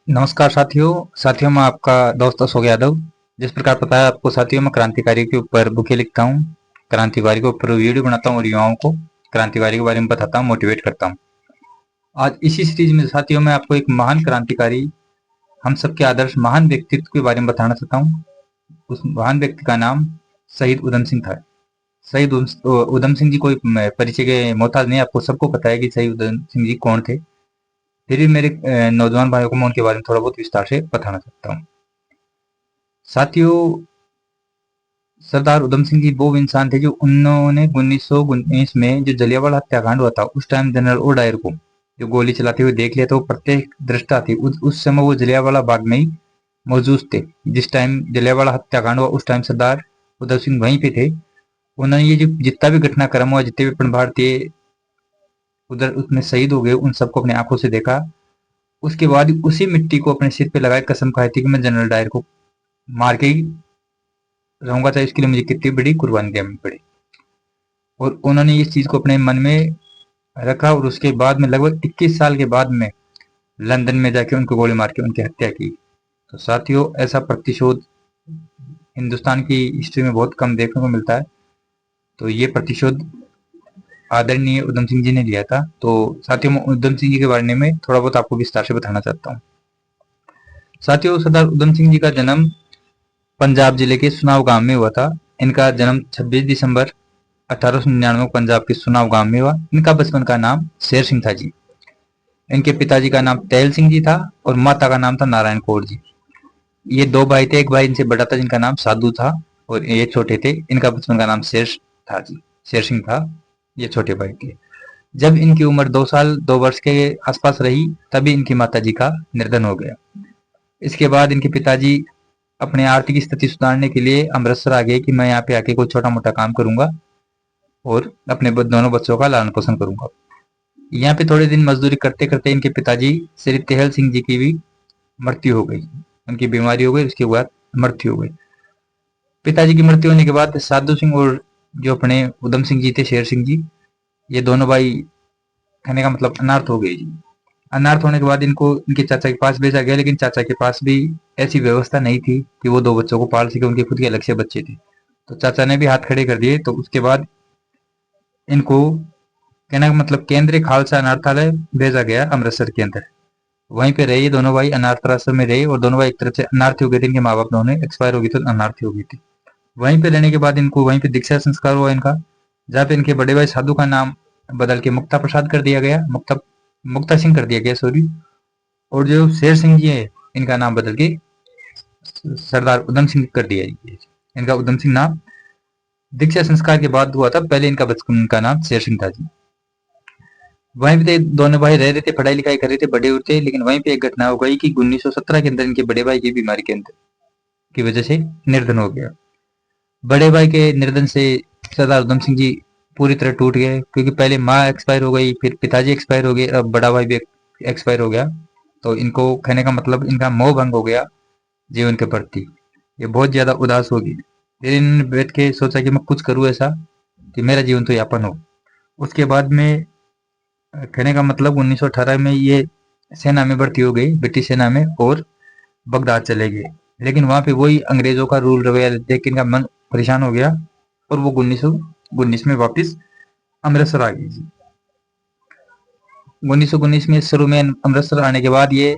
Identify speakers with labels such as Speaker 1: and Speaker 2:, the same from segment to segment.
Speaker 1: नमस्कार साथियों मैं आपका दोस्त अशोक यादव। जिस प्रकार पता है आपको साथियों, मैं क्रांतिकारी के ऊपर बुकें लिखता हूँ, क्रांतिकारी के ऊपर वीडियो बनाता हूँ और युवाओं को क्रांतिकारी के बारे में बताता हूँ, मोटिवेट करता हूँ। आज इसी सीरीज में साथियों मैं आपको एक महान क्रांतिकारी, हम सबके आदर्श महान व्यक्तित्व के बारे में बताना चाहता हूँ। उस महान व्यक्ति का नाम शहीद उधम सिंह था। शहीद उधम सिंह जी कोई परिचय के मोहताज नहीं, आपको सबको पता है कि शहीद उधम सिंह जी कौन थे। फिर भी मेरे नौजवान भाइयों को मैं उनके बारे में थोड़ा बहुत विस्तार से बताना चाहता हूँ। साथियों, सरदार उधम सिंह जी वो इंसान थे जो उन्होंने 1919 में जो जलियांवाला हत्याकांड हुआ था, उस टाइम जनरल ओ डायर को जो गोली चलाते हुए देख लिया था, वो प्रत्येक दृष्टा थे। उस समय वो जलियांवाला बाग में ही मौजूद थे। जिस टाइम जलियांवाला हत्याकांड हुआ उस टाइम सरदार उधम सिंह वहीं पे थे। उन्होंने ये जो जितना भी घटनाक्रम हुआ, जितने भी अपने भारतीय उधर उसमें शहीद हो गए, उन सबको अपने आंखों से देखा। उसके बाद उसी मिट्टी को अपने सिर पे लगाए कसम खाई थी कि मैं जनरल डायर को मार के ही रहूंगा, चाहे इसके लिए मुझे कितनी बड़ी कुर्बानी देनी पड़े। और उन्होंने इस चीज को अपने मन में रखा और उसके बाद में लगभग 21 साल के बाद में लंदन में जाके उनको गोली मार के उनकी हत्या की। तो साथियों, ऐसा प्रतिशोध हिंदुस्तान की हिस्ट्री में बहुत कम देखने को मिलता है। तो ये प्रतिशोध आदरणीय उधम सिंह जी ने लिया था। तो साथियों, मैं उधम सिंह जी के बारे में थोड़ा बहुत आपको विस्तार से बताना चाहता हूँ। साथियों, सरदार उधम सिंह जी का जन्म पंजाब जिले के सुनाव गांव में हुआ था। इनका जन्म 26 दिसंबर 1899 को पंजाब के सुनाव गांव में हुआ। इनका बचपन का नाम शेर सिंह था जी। इनके पिताजी का नाम तैल सिंह जी था और माता का नाम था नारायण कौर जी। ये दो भाई थे, एक भाई इनसे बड़ा था जिनका नाम साधु था और ये छोटे थे। इनका बचपन का नाम शेर था जी, शेर सिंह था। ये छोटे भाई थे। जब इनकी उम्र 2 साल 2 वर्ष के आसपास रही, तभी इनकी माता जी का निर्धन हो गया। इसके बाद इनके पिताजी अपने आर्थिक स्थिति सुधारने के लिए अमृतसर आ गए कि मैं यहाँ पे आके कोई छोटा मोटा काम करूंगा और अपने दोनों बच्चों का लालन पोषण करूंगा। यहाँ पे थोड़े दिन मजदूरी करते करते इनके पिताजी श्री तेहल सिंह जी की भी मृत्यु हो गई। उनकी बीमारी हो गई, उसके बाद मृत्यु हो गई। पिताजी की मृत्यु होने के बाद साधु सिंह और जो अपने उधम सिंह जी थे, शेर सिंह जी, ये दोनों भाई कहने का मतलब अनाथ हो गए जी। अनाथ होने के बाद इनको इनके चाचा के पास भेजा गया, लेकिन चाचा के पास भी ऐसी व्यवस्था नहीं थी कि वो दो बच्चों को पाल सके। उनके खुद के अलग से बच्चे थे, तो चाचा ने भी हाथ खड़े कर दिए। तो उसके बाद इनको कहने का मतलब केंद्रीय खालसा अनाथालय भेजा गया अमृतसर के अंदर। वहीं पे रहे ये दोनों भाई, अनाथ आश्रम में रहे और दोनों भाई एक तरफ से अनार्थी हो गए थे। इनके माँ बाप दोनों एक्सपायर हो गए थे, अनार्थी हो गई थी। वहीं पे रहने के बाद इनको वहीं पे दीक्षा संस्कार हुआ इनका, जहाँ पे इनके बड़े भाई साधु का नाम बदल के मुक्ता प्रसाद कर दिया गया, मुक्ता सिंह कर दिया गया, सॉरी। और जो शेर सिंह जी है, इनका नाम बदल के सरदार उधम सिंह कर दिया गया। इनका उधम सिंह नाम दीक्षा संस्कार के बाद हुआ था, पहले इनका बचपन का नाम शेर सिंह था जी। वहीं पे दोनों भाई रह रहे थे, पढ़ाई लिखाई कर रहे थे, बड़े हुए थे। लेकिन वहीं पे एक घटना हो गई कि 1917 के अंदर इनके बड़े भाई की बीमारी के अंदर की वजह से निर्धन हो गया। बड़े भाई के निर्धन से सरदार उधम सिंह जी पूरी तरह टूट गए, क्योंकि पहले माँ एक्सपायर हो गई, फिर पिताजी एक्सपायर हो गए, अब बड़ा भाई भी एक्सपायर हो गया। तो इनको कहने का मतलब इनका मोह भंग हो गया जीवन के प्रति। ये बहुत ज्यादा उदास हो गई। फिर इन्होंने बैठ के सोचा कि मैं कुछ करूँ ऐसा कि मेरा जीवन तो यापन हो। उसके बाद में कहने का मतलब 1918 में ये सेना में भर्ती हो गई, ब्रिटिश सेना में, और बगदाद चले गए। लेकिन वहां पे वही अंग्रेजों का रूल रवैया देख के इनका मन परेशान हो गया और वो 1919 में वापस अमृतसर आ गई। 1919 में शुरू में अमृतसर आने के बाद ये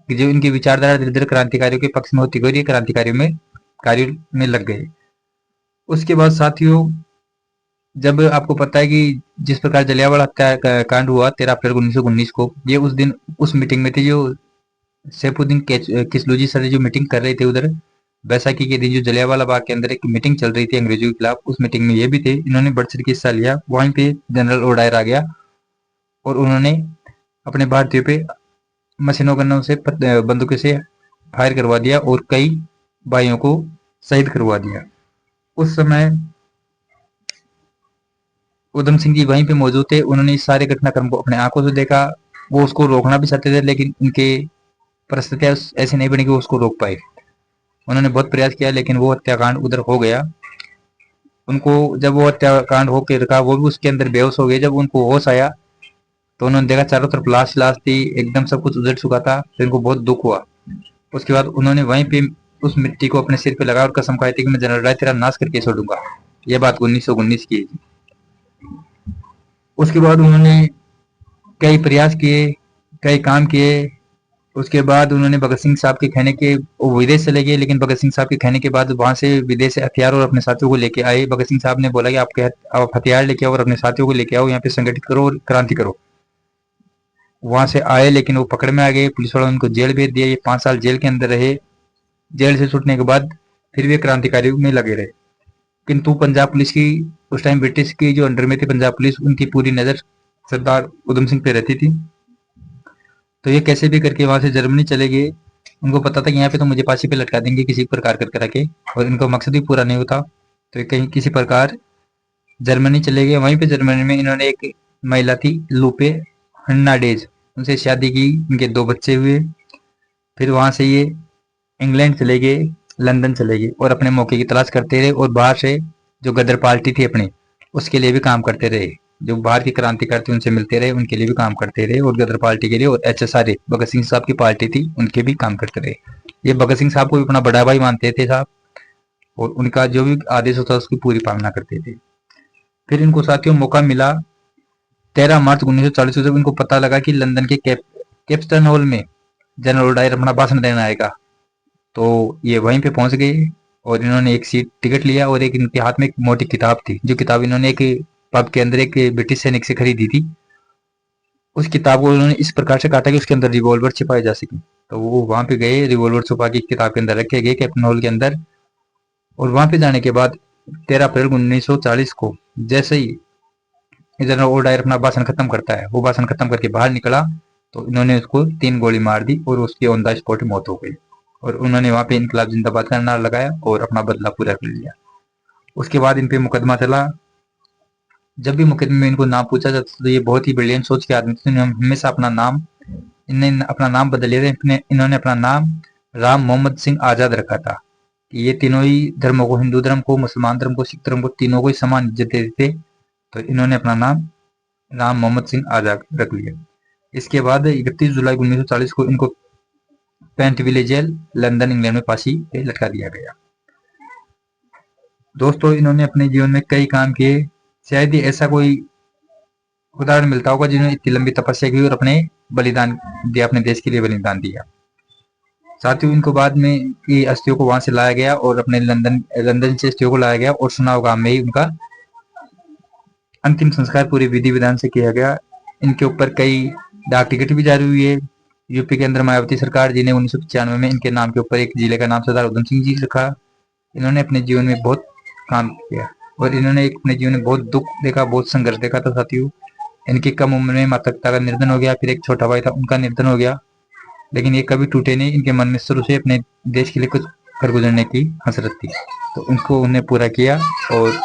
Speaker 1: जो इनकी विचारधारा धीरे धीरे क्रांतिकारियों के पक्ष में होती गई, क्रांतिकारियों में कार्य में लग गए। उसके बाद साथियों, जब आपको पता है कि जिस प्रकार जलियांवाला हत्याकांड हुआ 13 अप्रैल 1919 को, ये उस दिन उस मीटिंग में थे जो सैफुद्दीन किसलुजी सर जो मीटिंग कर रहे थे उधर बैसाखी के दिन। जो जलियांवाला बाग के अंदर एक मीटिंग चल रही थी अंग्रेजों के खिलाफ, उस मीटिंग में ये भी थे। इन्होंने बढ़ चढ़ के हिस्सा लिया। वहीं पे जनरल ओडायर आ गया और उन्होंने अपने भारतीयों पे मशीनों गनों से बंदूकों से फायर करवा दिया और कई भाइयों को शहीद करवा दिया। उस समय उधम सिंह जी वहीं पे मौजूद थे। उन्होंने इस सारे घटनाक्रम को अपने आंखों से देखा। वो उसको रोकना भी चाहते थे, लेकिन उनके परिस्थितियां ऐसी नहीं बनी कि वो उसको रोक पाए। उन्होंने बहुत प्रयास किया, लेकिन वो हत्याकांड उधर हो गया। उनको जब वो हत्याकांड होकर रखा, वो भी उसके अंदर बेहोश हो गए। जब उनको होश आया तो उन्होंने देखा चारों तरफ लाश लाश थी, एकदम सब कुछ उजड़ चुका था, तो इनको बहुत दुख हुआ। उसके बाद उन्होंने वहीं पे उस मिट्टी को अपने सिर पे लगा और कसम खाई थी कि मैं जनरल डायर तेरा नाश करके छोड़ूंगा। यह बात 1919 की है। उसके बाद उन्होंने कई प्रयास किए, कई काम किए। उसके बाद उन्होंने भगत सिंह साहब के कहने के वो विदेश चले गए, लेकिन भगत सिंह साहब के कहने के बाद वहां से विदेश से हथियार और अपने साथियों को लेके आए। भगत सिंह साहब ने बोला कि आप हथियार लेके आओ और अपने साथियों को लेके आओ, यहाँ पे संगठित करो और क्रांति करो। वहां से आए, लेकिन वो पकड़ में आ गए, पुलिस वालों ने उनको जेल भेज दिया। ये 5 साल जेल के अंदर रहे। जेल से छूटने के बाद फिर वे क्रांतिकारियों में लगे रहे। किंतु पंजाब पुलिस की, उस टाइम ब्रिटिश की जो अंडर में थी पंजाब पुलिस, उनकी पूरी नजर सरदार उधम सिंह पे रहती थी। तो ये कैसे भी करके वहां से जर्मनी चले गए। उनको पता था कि यहाँ पे तो मुझे फांसी पे लटका देंगे किसी प्रकार कर करके, और इनका मकसद भी पूरा नहीं होता। तो ये कहीं किसी प्रकार जर्मनी चले गए। वहीं पे जर्मनी में इन्होंने एक महिला थी लूपे हर्नाडेज, उनसे शादी की, इनके 2 बच्चे हुए। फिर वहां से ये इंग्लैंड चले गए, लंदन चले गए और अपने मौके की तलाश करते रहे, और बाहर से जो गदर पार्टी थी अपनी, उसके लिए भी काम करते रहे। जो बाहर की क्रांतिकारी थे उनसे मिलते रहे, उनके लिए भी काम करते रहे, और गदर पार्टी के लिए और HSRA भगत सिंह साहब की पार्टी थी उनके भी काम करते रहे। ये भगत सिंह साहब को भी अपना बड़ा भाई मानते थे साहब, और उनका जो भी आदेश होता उसकी पूरी पालना करते थे। फिर इनको साथियों मौका मिला 13 मार्च 1940 को, जब इनको पता लगा कि लंदन के कैप्स्टन हॉल में जनरल डायर अपना भाषण देने आएगा। तो ये वहीं पे पहुंच गए और इन्होंने एक सीट टिकट लिया, और एक इनके हाथ में एक मोटी किताब थी, जो किताब इन्होंने एक पब के अंदर एक ब्रिटिश सैनिक से खरीदी थी। उस किताब को उन्होंने इस प्रकार से काटा कि उसके अंदर रिवॉल्वर छिपाए जा सके। तो वो वहां पे गए, रिवॉल्वर छुपा के किताब के अंदर रखे गए कैप्टन हॉल के अंदर। और वहां पे जाने के बाद 13 अप्रैल 1940 को जैसे ही जनरल ओडायर अपना भाषण खत्म करता है, वो भाषण खत्म करके बाहर निकला, तो इन्होंने उसको 3 गोली मार दी और उसकी ऑन द स्पॉट मौत हो गई। और उन्होंने वहां पे इनकलाब जिंदाबाद का नारा लगाया और अपना बदला पूरा कर लिया। उसके बाद इन पे मुकदमा चला। जब भी मुकदमे में इनको नाम पूछा जाता तो ये बहुत ही ब्रिलियंट सोच के आदमी थे। इन्होंने हमेशा अपना नाम, इन्हें अपना नाम बदल लिया था। इन्होंने अपना नाम राम मोहम्मद सिंह आजाद रखा था। कि ये तीनों ही धर्मों को, हिंदू धर्म को, मुसलमान धर्म को, सिख धर्म को, तीनों को ही समान इज्जत देते थे। तो इन्होंने अपना नाम राम मोहम्मद सिंह आजाद रख लिया। इसके बाद 31 जुलाई 1940 को इनको पेंटविले जेल लंदन इंग्लैंड में फांसी पे लटका दिया गया। दोस्तों इन्होंने अपने जीवन में कई काम किए। शायद ही ऐसा कोई उदाहरण मिलता होगा जिन्होंने इतनी लंबी तपस्या की और अपने बलिदान दिया, अपने देश के लिए बलिदान दिया। साथियों इनको बाद में की अस्थियों को वहां से लाया गया और अपने लंदन से अस्थियों को लाया गया और सुनाव गांव में ही उनका अंतिम संस्कार पूरी विधि विधान से किया गया। इनके ऊपर कई डाक टिकट भी जारी हुई है। यूपी के अंदर मायावती सरकार जी ने 1995 में इनके नाम के ऊपर एक जिले का नाम सरदार उधम सिंह जी रखा। इन्होंने अपने जीवन में बहुत काम किया और इन्होंने अपने जीवन में बहुत दुख देखा, बहुत संघर्ष देखा था साथियों। इनकी कम उम्र में माता पिता का निर्धन हो गया, फिर एक छोटा भाई था उनका निर्धन हो गया, लेकिन ये कभी टूटे नहीं। इनके मन में शुरू से अपने देश के लिए कुछ कर गुजरने की हसरत थी, तो उनको उन्हें पूरा किया और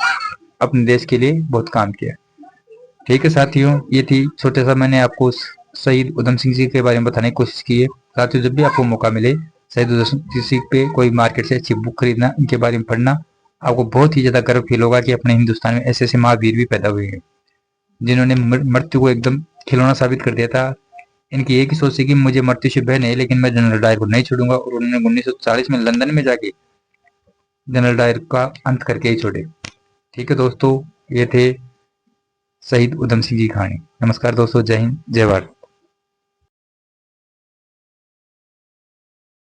Speaker 1: अपने देश के लिए बहुत काम किया। ठीक है साथियों, ये थी छोटे सा मैंने आपको शहीद उधम सिंह जी के बारे में बताने की कोशिश की है। साथियों जब भी आपको मौका मिले शहीद उधम सिंह जी पे कोई मार्केट से अच्छी बुक खरीदना, इनके बारे में पढ़ना, आपको बहुत ही ज्यादा गर्व फील होगा कि अपने हिंदुस्तान में ऐसे ऐसे महावीर भी पैदा हुए हैं जिन्होंने मृत्यु को एकदम खिलौना साबित कर दिया था। इनकी एक ही सोच थी कि मुझे मृत्यु से भय नहीं, लेकिन मैं जनरल डायर को नहीं छोड़ूंगा, और उन्होंने 1940 में लंदन में जाके जनरल डायर का अंत करके ही छोड़े। ठीक है दोस्तों, ये थे शहीद उधम सिंह जी की कहानी। नमस्कार दोस्तों, जय हिंद, जय भारत।